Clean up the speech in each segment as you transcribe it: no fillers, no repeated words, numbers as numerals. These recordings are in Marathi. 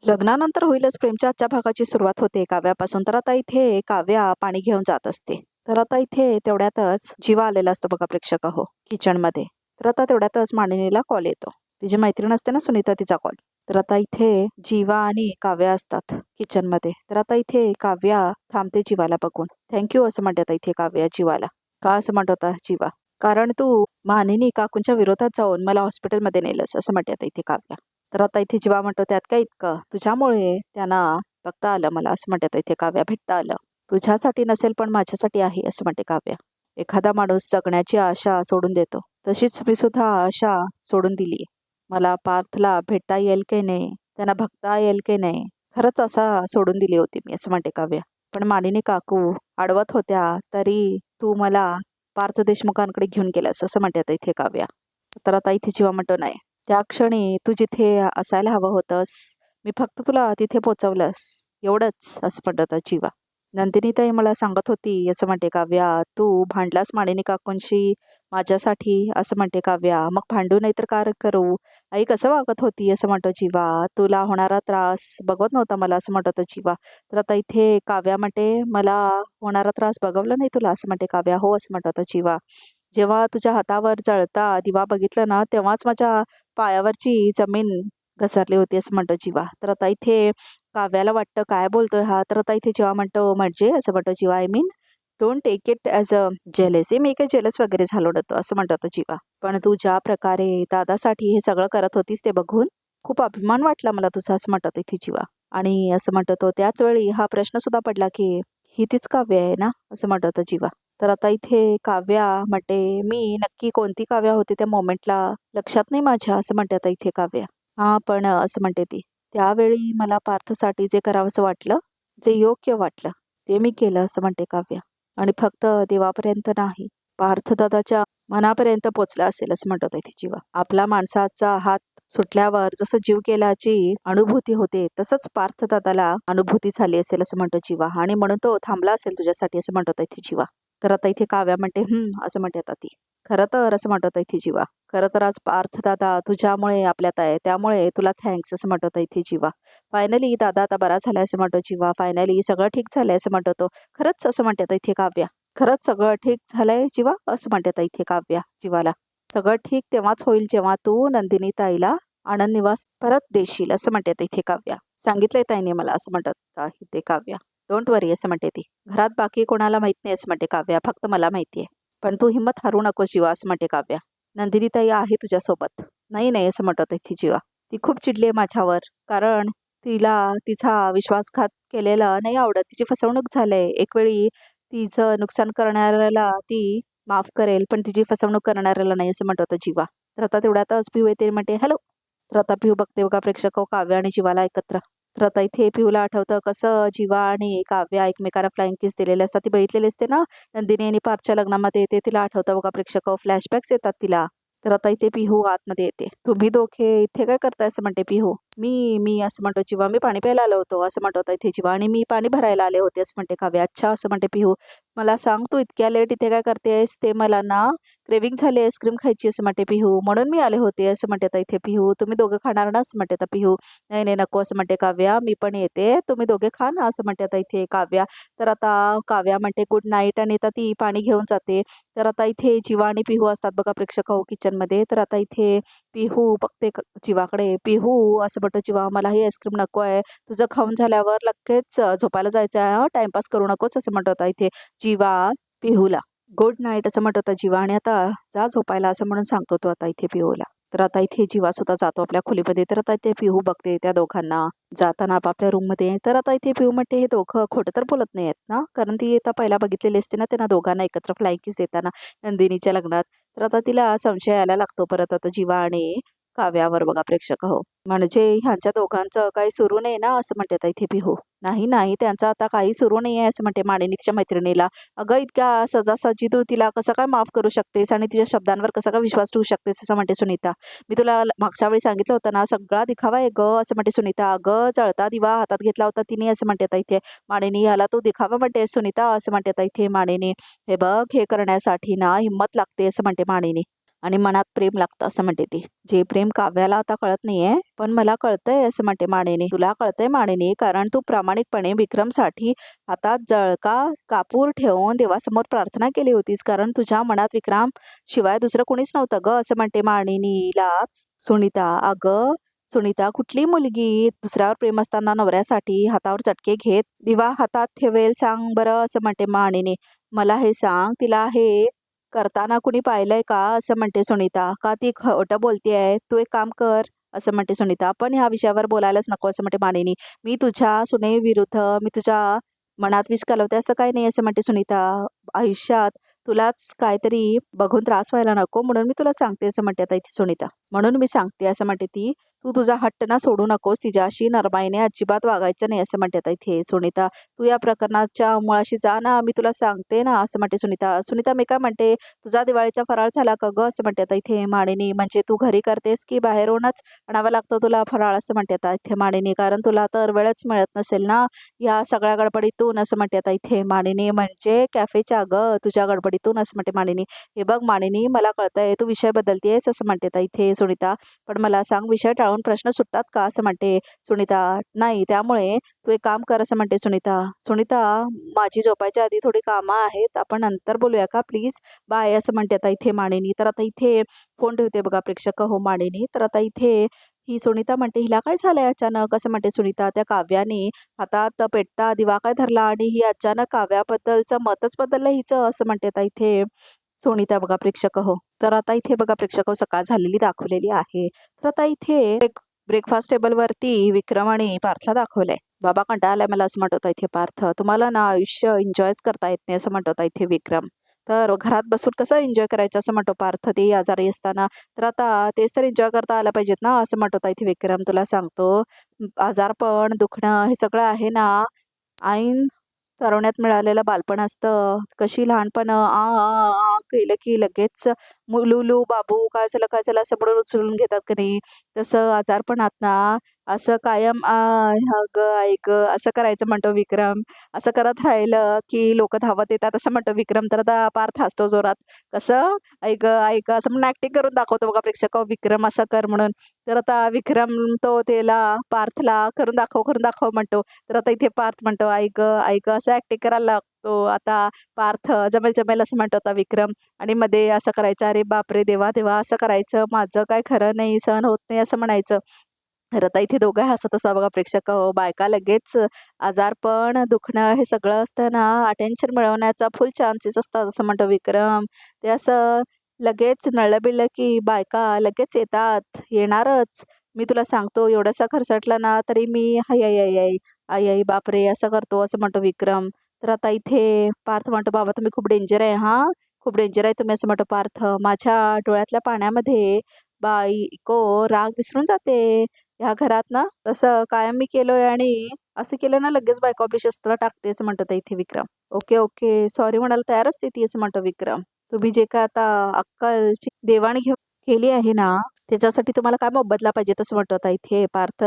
लग्नानंतर होईलच प्रेमच्या आजच्या भागाची सुरुवात होते काव्यापासून. तर आता इथे काव्या पाणी घेऊन जात असते. तर आता इथे तेवढ्यातच जीवा आलेला असतो बघा प्रेक्षक हो किचनमध्ये. तर आता तेवढ्यातच मानिनीला कॉल येतो. तिची मैत्रीण असते ना सुनीता, तिचा कॉल. तर आता इथे जीवा आणि काव्या असतात किचनमध्ये. तर आता इथे काव्या थांबते जीवाला बघून. थँक्यू असं म्हणतात इथे काव्या जीवाला. का असं म्हणत होता जीवा? कारण तू मानिनी काकूंच्या विरोधात जाऊन मला हॉस्पिटलमध्ये नेलंस असं म्हणतात इथे काव्या. तर आता इथे जीवा म्हणतो त्यात काय इतकं, तुझ्यामुळे त्यांना बघता आलं मला असं म्हणतात इथे काव्या, भेटता आलं. तुझ्यासाठी नसेल पण माझ्यासाठी आहे असं म्हणते काव्या. एखादा माणूस जगण्याची आशा सोडून देतो, तशीच मी सुद्धा आशा सोडून दिली. मला पार्थला भेटता येईल की नाही, त्यांना बघता येईल की नाही, खरंच असा सोडून दिली होती मी असं म्हणते काव्या. पण मानिनी काकू अडवत होत्या तरी तू मला पार्थ देशमुखांकडे घेऊन गेलास असं म्हणतात इथे काव्या. तर आता इथे जीवा म्हणतो नाही, त्या क्षणी तू जिथे असायला हवं होतंस, मी फक्त तुला तिथे पोचवलंस एवढंच असं म्हणत जीवा. नंदिनीताई मला सांगत होती असं म्हणते काव्या, तू भांडलास मानिनी काकूंशी माझ्यासाठी असं म्हणते काव्या. मग भांडू नाही तर काय करू, आई कसं वागत होती असं म्हणतो जीवा. तुला होणारा त्रास बघवत नव्हता मला असं म्हणत होता जीवा. तर आता इथे काव्या म्हणते मला होणारा त्रास बघवला नाही तुला असं म्हणते काव्या. हो असं म्हणत होता जीवा. जेव्हा तुझ्या हातावर जळता दिवा बघितला ना, तेव्हाच माझ्या पायावरची जमीन घसरली होती असं म्हणतो जीवा. तर आता इथे काव्याला वाटतं काय बोलतोय हा. तर आता इथे जीवा म्हणतो म्हणजे असं म्हणतो जीवा, I mean don't take it as a jealousy. मी काही जेलस वगैरे झालो नव्हतो असं म्हणतो तो जीवा. पण तू ज्या प्रकारे दादासाठी हे सगळं करत होतीस ते बघून खूप अभिमान वाटला मला तुझा असं म्हणतो इथे जीवा. आणि असं म्हणतो तो, त्याच वेळी हा प्रश्न सुद्धा पडला की ही तीच काव्य आहे ना असं म्हणतो तो जीवा. तर आता इथे काव्या म्हणते मी नक्की कोणती काव्या होती त्या मोमेंटला लक्षात नाही माझ्या असं म्हणते आता इथे काव्या. हा पण असं म्हणते ती, त्यावेळी मला पार्थसाठी जे करावंसं वाटलं, जे योग्य वाटलं ते मी केलं असं म्हणते काव्या. आणि फक्त देवापर्यंत नाही, पार्थदादाच्या मनापर्यंत पोचला असेल असं म्हणतो इथे जीवा. आपला माणसाचा हात सुटल्यावर जसं जीव गेल्याची अनुभूती होते तसंच पार्थदादाला अनुभूती झाली असेल असं म्हणतो जीवा. आणि म्हणून तो थांबला असेल तुझ्यासाठी असं म्हणतो इथे जीवा. तर आता इथे काव्या म्हणते असं म्हणते आता ती. खरं तर असं म्हणतो इथे जीवा, खरं तर आज पार्थदादा तुझ्यामुळे आपल्यात आहे, त्यामुळे तुला थँक्स असं म्हणतो इथे जीवा. फायनली दादा आता बरा झालाय असं म्हणतो जीवा. फायनली सगळं ठीक झालंय असं म्हणतो तो. खरंच असं म्हणतात इथे काव्या. खरंच सगळं ठीक झालंय जीवा असं म्हणतात इथे काव्या जीवाला. सगळं ठीक तेव्हाच होईल जेव्हा तू नंदिनी ताईला आनंद निवास परत देशील असं म्हणतात इथे काव्या. सांगितलंय ताईने मला असं म्हणतात इथे काव्या. डोंट वरी असं म्हणते ती. घरात बाकी कोणाला माहित नाही असं म्हणते काव्या, फक्त मला माहितीये. पण तू हिंमत हारू नकोस जीवा असं म्हणते काव्या. नंदिनी ताई आहे तुझ्यासोबत. नाही नाही असं म्हणत इथे जीवा. ती खूप चिडली आहे माझ्यावर, कारण तिला तिचा विश्वासघात केलेला नाही आवडत. तिची फसवणूक झालंय. एक वेळी तिचं नुकसान करणाऱ्याला ती माफ करेल, पण तिची फसवणूक करणाऱ्याला नाही असं म्हणत होतं जीवा. तर आता तेवढ्यातच पिऊ येते म्हणते हॅलो. तर आता पिऊ बघते बघा प्रेक्षक काव्या आणि जीवाला एकत्र. तर आता इथे पिऊला आठवतं कसं जीवा आणि काव्या एकमेकांना फ्लाइंग किस दिलेले असतात. ती बघितलेली असते ना नंदिनी आणि पार्थच्या लग्नामध्ये. येते तिला आठवतं बघा प्रेक्षक, फ्लॅशबॅक्स येतात तिला. तर आता इथे पिहू आतमध्ये येते. तुम्ही दोघे इथे काय करताय असं म्हणते पिहू. मी मी असं म्हणतो जीवा, मी पाणी प्यायला आलो होतो असं म्हणतो इथे जीवा. आणि मी पाणी भरायला आले होते असं म्हणते काव्या. अच्छा असं म्हणते पिहू. मला सांग तू इतक्या लेट इथे काय करतेस, ते मला ना क्रेविंग झाली आईस्क्रीम खायची असं म्हणते पिहू, म्हणून मी आले होते असं म्हणते इथे पिहू. तुम्ही दोघं खाणार ना असं म्हणते पिहू. नाही नाही नको असं म्हणते काव्या, मी पण येते, तुम्ही दोघे खा ना असं म्हणते आता इथे काव्या. तर आता काव्या म्हणते गुड नाईट आणि आता ती पाणी घेऊन जाते. तर आता इथे जीवा आणि पिहू असतात बघा प्रेक्षक हो किचनमध्ये. तर आता इथे पिहू बघते जीवाकडे. पिहू असं म्हणतो जीवा, मला ही आईस्क्रीम नको आहे, तुझं खाऊन झाल्यावर लगेच झोपायला जायचं आहे, टाइमपास करू नकोस असं म्हणतो आता इथे जीवा पिहूला. गुड नाईट असं म्हणत होता जीवा. आणि आता जा झोपायला असं म्हणून सांगतो तो आता इथे पिहूला. तर आता इथे जीवा सुद्धा जातो आपल्या खोलीमध्ये. तर आता इथे पिहू बघते त्या दोघांना जाताना आपापल्या रूममध्ये. तर आता इथे पिहू म्हणते हे दोघं खोटं तर बोलत नाही आहेत ना, कारण ती आता पहिला बघितलेली असते ना त्यांना दोघांना एकत्र फ्लाइंग किस देताना नंदिनीच्या लग्नात. तर आता तिला संशय यायला लागतो परत आता जीवा आणि काव्यावर बघा प्रेक्षक हो. म्हणजे ह्यांच्या दोघांचं काही सुरू नाही ना असं म्हणते इथे पिहू. नाही नाही त्यांचं आता काही सुरू नाही आहे असं म्हणते मानिनी तिच्या मैत्रिणीला. अगं इतक्या सजासजी तू तिला कसं काय माफ करू शकतेस आणि तिच्या शब्दांवर कसा काय विश्वास ठेवू शकतेस असं म्हणते सुनीता. मी तुला मागच्या वेळी सांगितलं होतं ना, सगळा दिखावा आहे ग असं म्हणते सुनीता. अगं जळता दिवा हातात घेतला होता तिने असं म्हणते आता इथे मानिनी. याला तू दिखावा म्हणते सुनीता असं म्हणते आता इथे मानिनी. हे बघ हे करण्यासाठी ना हिंमत लागते असं म्हणते मानिनी. आणि मनात प्रेम लागतं असं म्हणते ती. जे प्रेम काव्याला आता कळत नाहीये पण मला कळतंय असं म्हणते मानिनी. तुला कळतंय मानिनी कारण तू प्रामाणिकपणे विक्रमसाठी हातात जळका कापूर ठेवून देवासमोर प्रार्थना केली होतीस कारण तुझ्या मनात विक्रम शिवाय दुसरं कोणीच नव्हतं ग असं म्हणते मानिनीला सुनीता. अगं सुनीता कुठली मुलगी दुसऱ्यावर प्रेम असताना नवऱ्यासाठी हातावर चटके घेत दिवा हातात ठेवेल सांग बरं असं म्हणते मानिनी. मला हे सांग तिला हे करताना कुणी पाहिलंय का असं म्हणते सुनीता. का ती खोटं बोलतेय. तू एक काम कर असं म्हणते सुनीता. पण ह्या विषयावर बोलायलाच नको असं म्हणते मानिनी. मी तुझ्या सुनेविरुद्ध मी तुझ्या मनात विष घालवते असं काही नाही असं म्हणते सुनीता. आयुष्यात तुलाच काहीतरी बघून त्रास व्हायला नको म्हणून मी तुला सांगते असं म्हणते आता इथे सुनीता. म्हणून मी सांगते असं म्हणते ती. तू तुझा हट्ट ना सोडू नकोस तिच्याशी नरमाईने अजिबात वागायचं नाही असं म्हणते आता इथे सुनीता. तू या प्रकरणाच्या मुळाशी जा ना मी तुला सांगते ना असं म्हणते सुनीता. सुनीता मी काय म्हणते तुझा दिवाळीचा फराळ झाला का ग असं म्हणते आता इथे मानिनी. म्हणजे तू घरी करतेस की बाहेरूनच आणावं लागतं तुला फराळ असं म्हणते आता इथे मानिनी. कारण तुला तर वेळच मिळत नसेल ना या सगळ्या गडबडीतून असं म्हणते आता इथे मानिनी. म्हणजे कॅफेच्या ग तुझ्या गडबडीतून असं म्हणते मानिनी. हे बघ मानिनी मला कळतंय तू विषय बदलतेस असं म्हणते आता इथे सुनीता. पण मला सांग विषय टाळून प्रश्न सुटतात का असं म्हणते सुनीता. नाही त्यामुळे तू एक काम कर असं म्हणते सुनीता. सुनीता माझी झोपायच्या आधी थोडी कामं आहेत आपण नंतर बोलूया का प्लीज बाय असं म्हणते आता इथे मानिनी. तर आता इथे फोन ठेवते बघा प्रेक्षक हो मानिनी. तर आता इथे ही सुनीता म्हणते हिला काय झालंय अचानक असं म्हणते सुनीता. त्या काव्याने हातात पेटता दिवा काय धरला आणि ही अचानक काव्याबद्दलचं मतच बदललं हिचं असं म्हणते आता इथे सुनीता बघा प्रेक्षक हो. तर आता इथे बघा प्रेक्षक हो सकाळ झालेली दाखवलेली आहे. तर आता इथे ब्रेकफास्ट टेबलवरती विक्रम आणि पार्थला दाखवलंय. बाबा कंटाळा आलाय मला असं म्हणत होता इथे पार्थ. तुम्हाला ना आयुष्य एन्जॉयच करता येत नाही असं म्हणत होता इथे विक्रम. तर घरात बसून कसं एन्जॉय करायचं असं म्हणतो पार्थ ते आजारी असताना. तर आता तेच तर एन्जॉय करता आलं पाहिजेत ना असं म्हणत होता इथे विक्रम. तुला सांगतो आजारपण दुखणं हे सगळं आहे ना ऐन तरुण्यात मिळालेलं बालपण असतं. कशी लहानपण आ आ आ केलं की लगेच मुलुलू बाबू काय झालं असं म्हणून उचलून घेतात की नाही तसं आजारपणात ना असं कायम ग ऐक असं करायचं म्हणतो विक्रम. असं करत राहिलं की लोक धावत येतात असं म्हणतो विक्रम. तर आता पार्थ हसतो जोरात. कसं ऐक ऐक असं म्हणून ऍक्टिंग करून दाखवतो बघा प्रेक्षक विक्रम असं कर म्हणून. तर आता विक्रम तो त्याला पार्थला करून दाखव म्हणतो. तर आता इथे पार्थ म्हणतो ऐक ऐक असं ऍक्टिंग करायला लागतो. आता पार्थ जमेल जमेल असं म्हणतो आता विक्रम. आणि मध्ये असं करायचं अरे बापरे देवा देवा असं करायचं माझं काय खरं नाही सहन होत नाही असं म्हणायचं. तर आता इथे दोघं हसत असता बघा प्रेक्षक बायका लगेच आजारपण दुखणं हे सगळं असतं ना अटेन्शन मिळवण्याचा फुल चान्सेस असतात असं म्हणतो विक्रम. ते असं लगेच नळलं बिळलं की बायका लगेच येतात येणारच. मी तुला सांगतो एवढासा खरचटला ना तरी मी हाय आई आई आई आई आई बापरे असं करतो असं म्हणतो विक्रम. तर आता इथे पार्थ म्हणतो बाबा तुम्ही खूप डेंजर आहे हा खूप डेंजर आहे तुम्ही असं म्हणतो पार्थ. माझ्या डोळ्यातल्या पाण्यामध्ये बायको राग विसरून जाते ह्या घरात ना तसं कायम मी केलोय आणि असं केलं ना लगेच बायको आपली शस्त्र टाकते असं म्हणतात इथे विक्रम. ओके ओके सॉरी म्हणायला तयार असते ती असं म्हणतो विक्रम. तुम्ही जे काय आता अक्कलची देवाणघेवाण केली आहे ना त्याच्यासाठी तुम्हाला काय मोबदला पाहिजे तसं म्हणतो आता इथे पार्थ.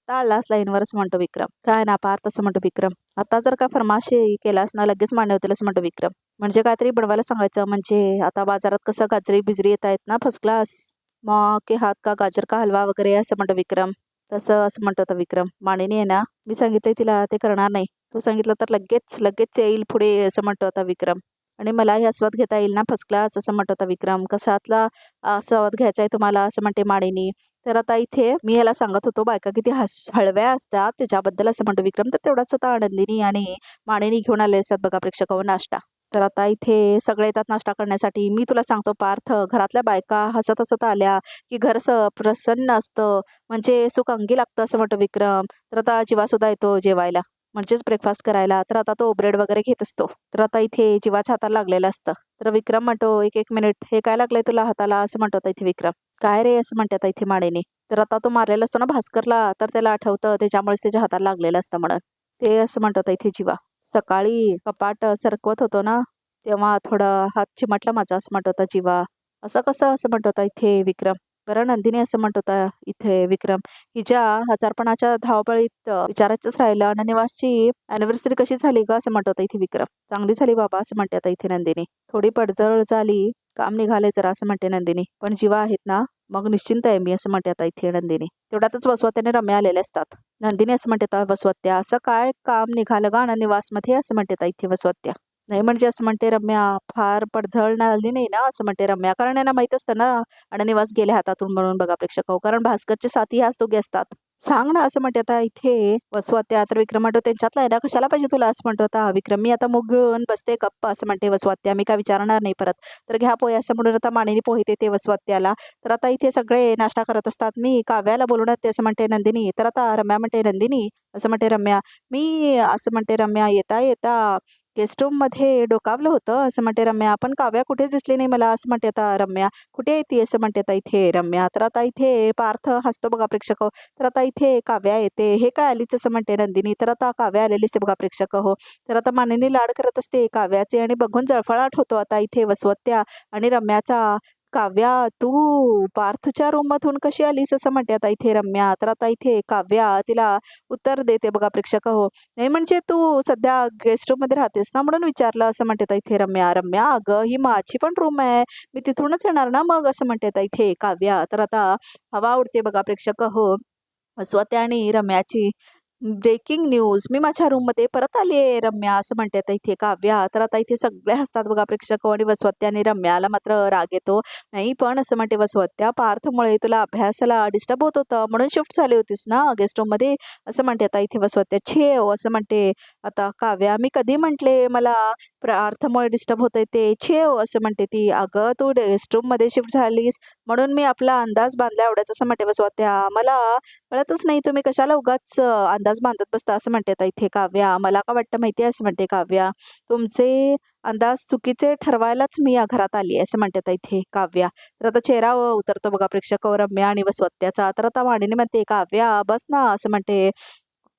टाळलाच लाईनवर असं म्हणतो विक्रम. काय ना पार्थ असं म्हणतो विक्रम. आता जर का फरमाशी केलास ना लगेच मान्य होतील असं म्हणतो विक्रम. म्हणजे काहीतरी बनवायला सांगायचं म्हणजे आता बाजारात कसं गाजरी बिजरी येत आहेत ना फर्स्ट क्लास मग के हात का गाजर का हलवा वगैरे असं म्हणतो विक्रम. तसं असं म्हणतो आता विक्रम. मानिनी आहे ना मी सांगितलंय तिला ते करणार नाही. तू सांगितलं तर लगेच लगेच येईल पुढे असं म्हणतो आता विक्रम. आणि मलाही आस्वाद घेता येईल ना फर्स्ट क्लास असं म्हणतो आता विक्रम. कशातला आस्वाद घ्यायचा आहे तुम्हाला असं म्हणते मानिनी. तर आता इथे मी याला सांगत होतो बायका किती हळव्या असतात त्याच्याबद्दल असं म्हणतो विक्रम. तर तेवढाच आता आनंदिनी आणि मानिनी घेऊन आले असतात बघा प्रेक्षकांवर नाश्ता. तर आता इथे सगळे येतात नाश्ता करण्यासाठी. मी तुला सांगतो पार्थ घरातल्या बायका हसत हसत आल्या की घर प्रसन्न असतं म्हणजे सुख अंगी लागतं असं म्हणतो विक्रम. तर आता जीवा सुद्धा येतो जेवायला म्हणजेच ब्रेकफास्ट करायला. तर आता तो ब्रेड वगैरे घेत असतो. तर आता इथे जीवाच्या हाताला लागलेलं असतं. तर विक्रम म्हणतो एक एक मिनिट हे काय लागलंय तुला हाताला असं म्हणतो आता इथे विक्रम. काय रे असं म्हणते आता इथे मानेने. तर आता तो मारलेला असतो ना भास्करला तर त्याला आठवतं त्याच्यामुळेच त्याच्या हाताला लागलेलं असतं म्हणून. ते असं म्हणतो आता इथे जीवा. सकाळी कपाट सरकवत होतो ना तेव्हा थोडं हात चिमटला माझा असं म्हणत होता जीवा. असं कसं असं म्हणत होता इथे विक्रम. बरं नंदिनी असं म्हणत होता इथे विक्रम. हिच्या आजारपणाच्या धावपळीत विचारायचंच राहिलं अननिवासची अॅनिव्हर्सरी कशी झाली का असं म्हणत होता इथे विक्रम. चांगली झाली बाबा असं म्हणते आता इथे नंदिनी. थोडी पडझड झाली काम निघाले जरा असं म्हणते नंदिनी. पण जीवा आहेत ना, मग निश्चिंत आहे मी असं म्हणते आता इथे नंदिनी. तेवढ्यातच वसवत्याने रम्या आलेले असतात. नंदिनी असं म्हणते आता वसवत्या, असं काय काम निघालं गा निवासमध्ये असं म्हणते आता इथे वसवत्या. नाही म्हणजे असं म्हणते रम्या, फार पडझड आली नाही ना असं म्हणते रम्या. कारण यांना माहित असतं ना निवास गेले हातातून म्हणून बघा प्रेक्षक हो. कारण भास्करचे साथी ह्याच दोघे असतात. सांग ना असं म्हणते आता इथे वसवत्या. तर विक्रम म्हणतो त्यांच्यातला आहे ना, कशाला पाहिजे तुला असं म्हणतो आता विक्रम. मी आता मुग घेऊन बसते गप्प असं म्हणते वसवत्या. मी काय विचारणार नाही परत. तर घ्या पोहे असं म्हणून आता मानेने पोहे देते वसवत्याला. तर आता इथे सगळे नाश्ता करत असतात. मी काव्याला बोलवून ते असं म्हणते नंदिनी. तर आता रम्या म्हणते नंदिनी असं म्हणते रम्या. मी असं म्हणते रम्या येता येता गेस्ट रूम मध्ये डोकावलं होतं असं म्हणते रम्या. पण काव्या कुठेच दिसली नाही मला असं म्हणते आता रम्या. कुठे आहे ती असं म्हणते आता इथे रम्या. तर आता इथे पार्थ हसतो बघा प्रेक्षक हो. तर आता इथे काव्या येते. हे काय आलीच असं म्हणते नंदिनी. तर आता काव्या आलेली असते बघा प्रेक्षक हो. तर आता मानेने लाड करत असते काव्याचे आणि बघून जळफळाट होतो आता इथे वसवत्या आणि रम्याचा. काव्या तू पार्थच्या रूम मधून कशी आलीस असं म्हणते आता इथे रम्या. तर आता इथे काव्या तिला उत्तर देते बघा प्रेक्षक हो. नाही म्हणजे तू सध्या गेस्ट रूम मध्ये राहतेस ना म्हणून विचारलं असं म्हणते आता इथे रम्या. रम्या अगं ही माझी पण रूम आहे, मी तिथूनच येणार ना मग असं म्हणते आता इथे काव्या. तर आता हवा उडते बघा प्रेक्षक हो. स्वत्या आणि रम्याची ब्रेकिंग न्यूज. मी माझ्या रूममध्ये परत आली आहे रम्या असं म्हणते आता इथे काव्या. तर आता इथे सगळे हसतात बघा प्रेक्षक आणि वसवत्या आणि रम्याला मात्र राग येतो. नाही पण असं म्हणते वसवत्या, पार्थमुळे तुला अभ्यासाला डिस्टर्ब होत होतं म्हणून शिफ्ट झाली होतीस ना गेस्ट रूम मध्ये असं म्हणते आता इथे वसवत्या. छेव असं म्हणते आता काव्या. मी कधी म्हटले मला पार्थमुळे डिस्टर्ब होतंय ते. छेव असं म्हणते ती. अगं तू गेस्ट रूम मध्ये शिफ्ट झालीस म्हणून मी आपला अंदाज बांधला एवढ्याच असं म्हणते वसवत्या. मला कळतच नाही तुम्ही कशाला उगाच अंदाज बांधत बसता असं म्हणते आता इथे काव्या. मला का वाटतं माहिती आहे असं म्हणते काव्या. तुमचे अंदाज चुकीचे ठरवायलाच मी या घरात आली आहे असं म्हणते आता इथे काव्या. तर आता चेहरा उतरतो बघा प्रेक्षक रम्या आणि वसवत्याचा. तर आता वाणीने म्हणते काव्या बस ना असं म्हणते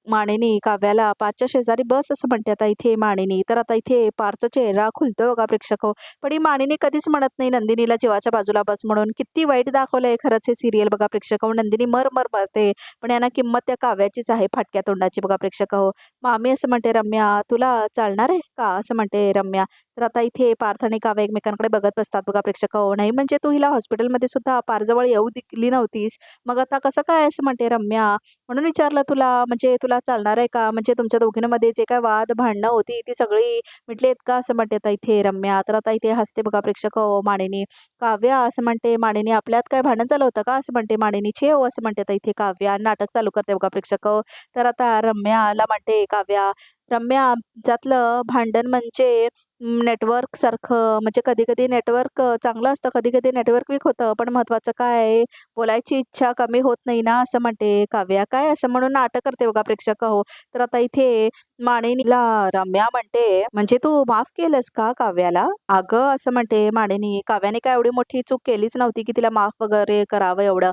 मानेनी काव्याला. पारच्या शेजारी बस असं म्हणते आता इथे मानेनी. तर आता इथे पारचा चेहरा खुलतो बघा प्रेक्षक हो. पण ही मानेनी कधीच म्हणत नाही नंदिनीला जीवाच्या बाजूला बस म्हणून. किती वाईट दाखवलंय खरंच हे सिरियल बघा प्रेक्षक हो. नंदिनी मर मर मरते पण यांना किंमत त्या काव्याचीच आहे फाटक्या तोंडाची बघा प्रेक्षक हो. मामी असं म्हणते रम्या तुला चालणार आहे का असं म्हणते रम्या. तर आता इथे पार्थ आणि काव्या एकमेकांकडे बघत बसतात बघा प्रेक्षक हो. नाही म्हणजे तू हिला हॉस्पिटलमध्ये सुद्धा पारजवळ येऊ दिली नव्हतीस, मग आता कसं काय असं म्हणते रम्या. म्हणून विचारलं तुला, म्हणजे तुला चालणार आहे का, म्हणजे तुमच्या दोघींमध्ये जे काय वाद भांडणं होती ती सगळी मिटली आहेत का असं म्हणते आता इथे रम्या. तर आता इथे हसते बघा प्रेक्षक हो मानेनी. काव्या असं म्हणते मानेनी आपल्यात काय भांडण झालं होतं का असं म्हणते मानेनी. छे हो असं म्हणते आता इथे काव्या. नाटक चालू करते बघा प्रेक्षक हो. तर आता रम्याला म्हणते काव्या. रम्या आमच्यातलं भांडण म्हणजे नेटवर्क सारखं, म्हणजे कधी कधी नेटवर्क चांगलं असतं, कधी कधी नेटवर्क वीक होतं, पण महत्वाचं काय आहे, बोलायची इच्छा कमी होत नाही ना असं म्हणते काव्या. काय असं म्हणून नाटक करते बघा प्रेक्षक हो. तर आता इथे माणिनीला रम्या म्हणते म्हणजे तू माफ केलंस का काव्याला. अगं असं म्हणते माणिनी. काव्याने काय एवढी मोठी चूक केलीच नव्हती की तिला माफ वगैरे करावं एवढं.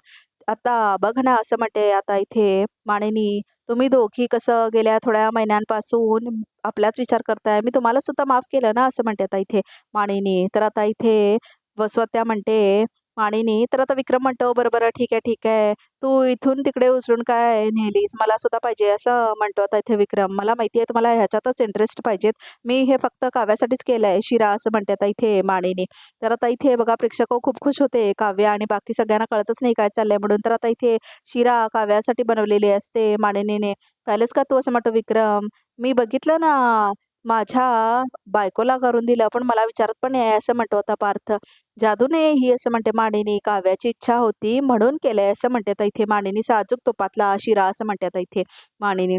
आता बघ ना असं म्हणते आता इथे माणिनी. तुम्ही दोघी कसं गेल्या थोड्या महिन्यांपासून आपलाच विचार करताय, मी तुम्हाला सुद्धा माफ केलं ना असं म्हणते आता इथे माणिनी. तर आता इथे वसवत्या म्हणते माणिनी. तर आता विक्रम म्हणतो बरं ठीक आहे ठीक आहे, तू इथून तिकडे उचलून काय नेलीस, मला सुद्धा पाहिजे असं म्हणतो आता इथे विक्रम. मला माहिती आहे तुम्हाला ह्याच्यातच इंटरेस्ट पाहिजेत, मी हे फक्त काव्यासाठीच केलंय शिरा असं म्हणते आता इथे माणिनी. तर आता इथे बघा प्रेक्षक खूप खुश होते काव्या आणि बाकी सगळ्यांना कळतच नाही काय चाललंय म्हणून. तर आता इथे शिरा काव्यासाठी बनवलेली असते माणिनीने. पाहिलंस का तू असं म्हणतो विक्रम. मी बघितलं ना, माझ्या बायकोला करून दिलं पण मला विचारत पण नाही असं म्हणतो आता पार्थ. जादूने ही असं म्हणते माणिनी. काव्याची इच्छा होती म्हणून केलंय असं म्हणते आता इथे माणिनी. साजूक तुपातला शिरा असं म्हणते आता इथे माणिनी.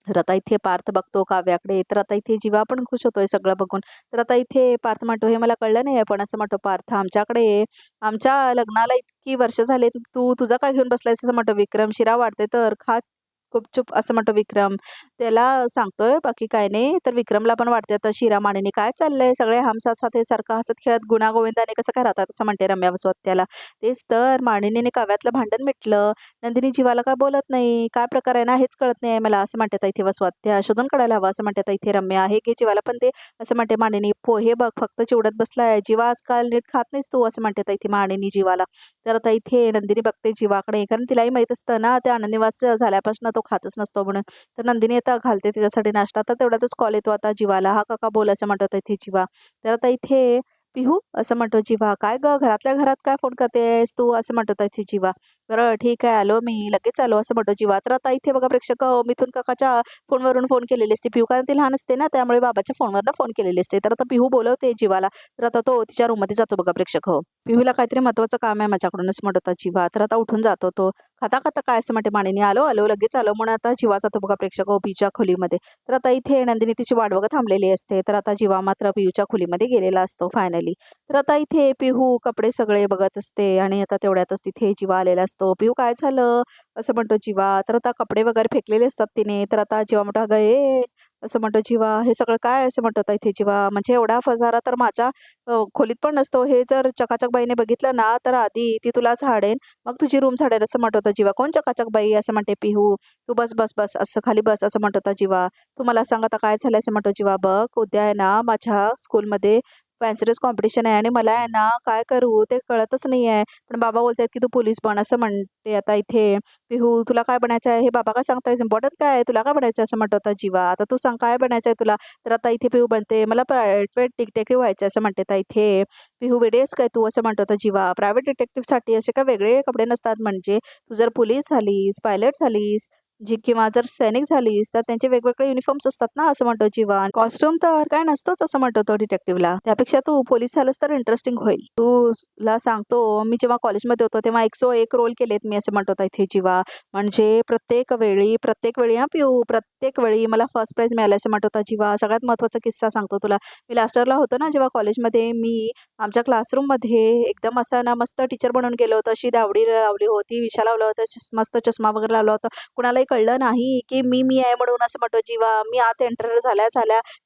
तर आता इथे पार्थ बघतो काव्याकडे. तर आता इथे जीवा पण खुश होतोय सगळं बघून. तर आता इथे पार्थ म्हणतो हे मला कळलं नाही पण असं म्हणतो पार्थ. आमच्याकडे आमच्या लग्नाला इतकी वर्ष झाले, तू तुझं काय घेऊन बसलायस असं म्हणतो विक्रम. शिरा वाढते तर खा गुपचूप असं म्हणतो विक्रम. त्याला सांगतोय बाकी काय नाही. तर विक्रमला पण वाटते आता शिरा मानेने काय चाललंय, सगळे हमसाथ साथे सारखं हसत खेळत गुणागोविंदाने कसं काय राहतात असं म्हणते रम्या वसवत्याला. तेच तर माणिनीने काव्यातलं भांडण मिटलं, नंदिनी जीवाला काय बोलत नाही, काय प्रकार आहे ना हेच कळत नाही मला असं म्हणते इथे वसवत्या. शोधून काढायला हवं असं म्हणते इथे रम्या. हे घे जीवाला पण ते असं म्हणते माणिनी. पोहे बघ फक्त चिवडत बसलाय जीवा, आजकाल नीट खात नाहीस तू असं म्हणते इथे माणिनी जीवाला. तर आता इथे नंदिनी बघते जीवाकडे, कारण तिलाही माहित असतं ना त्या आनंदनिवास झाल्यापासून तो खातच नसतो म्हणून. तर नंदिनी आता घालते तिच्यासाठी नाश्ता. तर तेवढ्यातच कॉल येतो आता जीवाला. हा काका बोल असं म्हणतात इथे जीवा. तर आता इथे पिहू असं म्हणतो जीवा. काय ग घरातल्या घरात काय फोन करतेस तू असं म्हणतो इथे जीवा. बरं ठीक आहे आलो मी लगेच आलो असं म्हणतो जीवा. तर आता इथे बघा प्रेक्षक मिथुन काकाच्या फोनवरून फोन केलेली असते पिहू कारण ती लहान असते ना त्यामुळे बाबाच्या फोनवरनं फोन केलेली असते. तर आता पिहू बोलवते जीवाला. तर आता तो तिच्या रूममध्ये जातो बघा प्रेक्षक पिहूला काहीतरी महत्वाचं काम आहे माझ्याकडून असं म्हणत होता जीवा. तर आता उठून जातो तो. खाता खाता काय असं म्हणते मानिनी. आलो आलो लगेच आलो म्हणून आता जीवा जातो बघा प्रेक्षक पियूच्या खोलीमध्ये. तर आता इथे नंदिनी तिची वाट बघत थांबलेली असते. तर आता जीवा मात्र पियूच्या खोलीमध्ये गेलेला असतो फायनली. तर आता इथे पिहू कपडे सगळे बघत असते आणि आता तेवढ्यातच तिथे जीवा आलेला असतो. पिहू काय झालं असं म्हणतो जीवा. तर आता कपडे वगैरे फेकलेले असतात तिने. तर आता जीवा म्हणतो अगं असं म्हणतो जीवा. हे सगळं काय असं म्हणतो आता इथे जीवा. म्हणजे एवढा फजारा तर माझ्या खोलीत पण नसतो. हे जर चकाचक बाईने बघितलं ना तर आधी ती तुला झाडेन मग तुझी रूम झाडेल असं म्हणत होता जीवा. कोण चकाचक बाई असं म्हणते पिहू. तू बस बस बस असं खाली बस असं म्हणत होता जीवा. तू मला सांग आता काय झालं असं म्हणतो जीवा. बघ उद्या आहे ना माझ्या स्कूलमध्ये फॅन्सी ड्रेस कॉम्पिटिशन आहे आणि मला आहे ना काय करू ते कळतच नाही आहे. पण बाबा बोलतात की तू पोलीस बन असं म्हणते आता इथे पिहू. तुला काय बनायचं आहे हे बाबा काय सांगताय इम्पॉर्टंट काय आहे तुला काय बनायचं असं म्हणत होता जीवा. आता तू सांग काय बनायचं आहे तुला. तर आता इथे पिहू बनते मला प्रायव्हेट डिटेक्टिव्ह व्हायचं असं म्हणते आता इथे पिहू वेडेस काय तू असं म्हणत होता जीवा. प्रायव्हेट डिटेक्टिव्हसाठी असे काय वेगळे कपडे नसतात. म्हणजे तू जर पोलीस झालीस पायलट झालीस जी किंवा जर सैनिक झालीस तर त्यांचे वेगवेगळे युनिफॉर्म्स असतात ना असं म्हणतो जीवा. कॉस्ट्युम तर काय नसतोच असं म्हणतो तो डिटेक्टिव्हला. त्यापेक्षा तू पोलीस झालंस तर इंटरेस्टिंग होईल. तुला सांगतो मी जेव्हा कॉलेजमध्ये होतो तेव्हा 101 रोल केलेत मी असं म्हणतो होता इथे जीवा. म्हणजे प्रत्येक वेळी हा पिऊ प्रत्येक वेळी मला फर्स्ट प्राइज मिळालं असं म्हणत होता जीवा. सगळ्यात महत्त्वाचा किस्सा सांगतो तुला. मी लास्ट इयरला होतो ना जेव्हा कॉलेजमध्ये मी आमच्या क्लासरूममध्ये एकदम असा ना मस्त टीचर बनून गेलो होतो. अशी दावडी लावली होती विषा लावला होता मस्त चष्मा वगैरे लावला होता. कुणालाही कळलं नाही की मी आहे म्हणून असं म्हणतो जीवा. मी आत एंटर झाल्या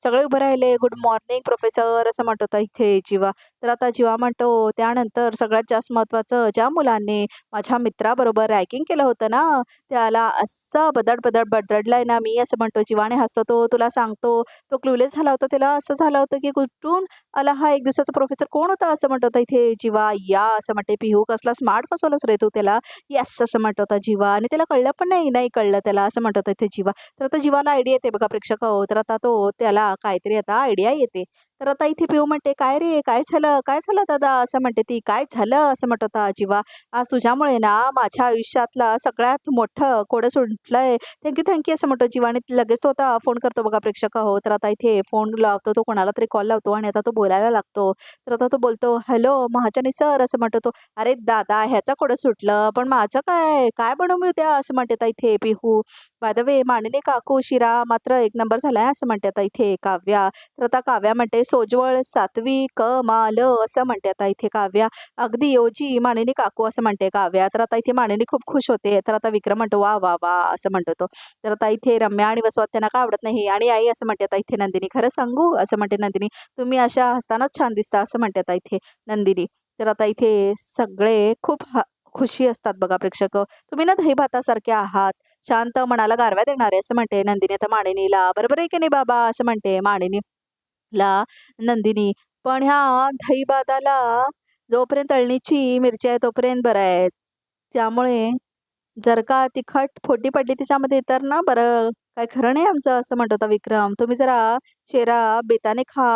सगळे उभे राहिले. गुड मॉर्निंग प्रोफेसर असं म्हणत होता इथे जीवा. तर आता जीवा म्हणतो त्यानंतर सगळ्यात जास्त महत्त्वाचं ज्या मुलाने माझ्या मित्राबरोबर रॅगिंग केलं होतं ना त्याला असं बदड बदडलाय ना मी असं म्हणतो जीवाने हसतो तो. तुला सांगतो तो क्लूलेस झाला होता. त्याला असं झालं होतं की कुठून आला हा 1 दिवसाचा प्रोफेसर कोण होता असं म्हणत होता इथे जीवा. या असं म्हणते पिहू. कसला स्मार्ट फसवलंच रे तू त्याला. येस असं म्हणत होता जीवा. आणि त्याला कळलं पण नाही कळलं त्याला असं म्हणत होता इथे जीवा. तर आता जीवाला आयडिया येते बघा प्रेक्षक तर आता त्याला काहीतरी आता आयडिया येते. तर आता इथे पिहू म्हणते काय रे काय झालं दादा असं म्हणते ती. काय झालं असं म्हणत होता जीवा. आज तुझ्यामुळे ना माझ्या आयुष्यातला सगळ्यात मोठं कोडं सुटलंय. थँक्यू असं म्हणतो जीवा. आणि लगेच तो आता फोन करतो बघा प्रेक्षक तर आता इथे फोन लावतो तो कोणाला तरी कॉल लावतो आणि आता तो बोलायला लागतो. तर आता तो बोलतो हॅलो महाजनी सर असं म्हणतो तो. अरे दादा ह्याचा कोडं सुटलं पण माझं काय बनवू मी उद्या असं म्हणते आता इथे पिहू. बाय द वे माननीय काकू शिरा मात्र 1 नंबर झालाय असं म्हणते आता इथे काव्या. तर आता काव्या म्हणते सोज्वळ सात्विक कमाल असं म्हणते आता इथे काव्या. अगदी योजी माननीय काकू असं म्हणते काव्या. तर आता इथे माननी खूप खुश होते. तर आता विक्रम म्हणतो वा वा वा असं म्हणतो तो. तर आता इथे रम्या आणि वसवात त्यांना का आवडत नाही आणि आई असं म्हणते आता इथे नंदिनी. खरं सांगू असं म्हणते नंदिनी. तुम्ही अशा हसतानाच छान दिसता असं म्हणते आता इथे नंदिनी. तर आता इथे सगळे खूप खुशी असतात बघा प्रेक्षक. तुम्ही ना दही भातासारखे आहात. शांत मनाला गारव्या देणारे असं म्हणते नंदिनी आता मानिनीला. बरोबर आहे की नाही बाबा असं म्हणते मानिनीला नंदिनी. पण ह्या दही भाताला जोपर्यंत तळणीची मिरची आहे तोपर्यंत बरं आहे. त्यामुळे जर का तिखट फोडणी पडली त्याच्यामध्ये तर ना बरं काय खरं नाही आमचं असं म्हणत होता विक्रम. तुम्ही जरा शेरा बेताने खा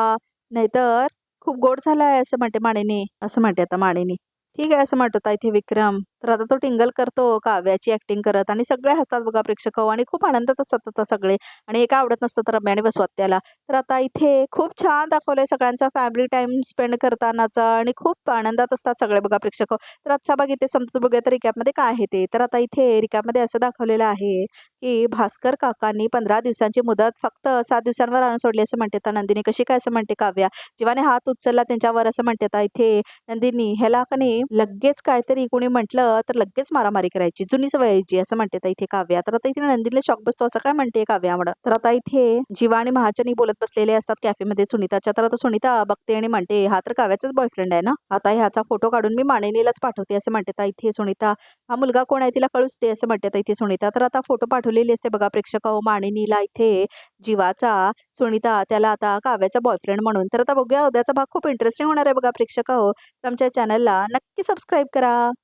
नाहीतर खूप गोड झालाय असं म्हणते मानिनी. असं म्हणते आता मानिनी. ठीक आहे असं म्हणत होता इथे विक्रम. तर आता तो टिंगल करतो काव्याची ऍक्टिंग करत आणि सगळे हसतात बघा प्रेक्षक आणि खूप आनंदात असतात आता सगळे. आणि एका आवडत नसतं तर रम्या आणि बसवत त्याला. तर आता इथे खूप छान दाखवलंय सगळ्यांचा फॅमिली टाइम स्पेंड करतानाचा आणि खूप आनंदात असतात सगळे बघा प्रेक्षक. तर आजचा भाग इथे समजतो बघूया तर रिकॅपमध्ये काय आहे ते. तर आता इथे रिकॅपमध्ये असं दाखवलेलं आहे की भास्कर काकांनी 15 दिवसांची मुदत फक्त 7 दिवसांवर आणून सोडली असं म्हणते आता नंदिनी. कशी काय असं म्हणते काव्या. जीवाने हात उचलला त्यांच्यावर असं म्हणते आता इथे नंदिनी. ह्याला का नाही लगेच काहीतरी कोणी म्हटलं तर लगेच मारामारी करायची जुनी सवय यायची असं म्हणते आता इथे काव्या. तर आता इथे नंदिनीला शॉक बसतो असं काय म्हणते काव्या म्हणत. तर आता इथे जीवा आणि महाजनी बोलत बसलेले असतात कॅफेमध्ये सुनीताच्या. तर आता सुनीता बघते आणि म्हणते हा तर काव्याचाच बॉयफ्रेंड आहे ना. आता ह्याचा फोटो काढून मी मानिनीलाच पाठवते असं म्हणते आता इथे सुनीता. हा मुलगा कोण आहे तिला कळूच दे असं म्हणते आता इथे सुनीता. तर आता फोटो पाठवलेली असते बघा प्रेक्षक मानिनीला इथे जीवाचा. सुनीता त्याला आता काव्याचा बॉयफ्रेंड म्हणून. तर आता बघूया उद्याचा भाग खूप इंटरेस्टिंग होणार आहे बघा प्रेक्षक. आमच्या चॅनलला नक्की सबस्क्राईब करा.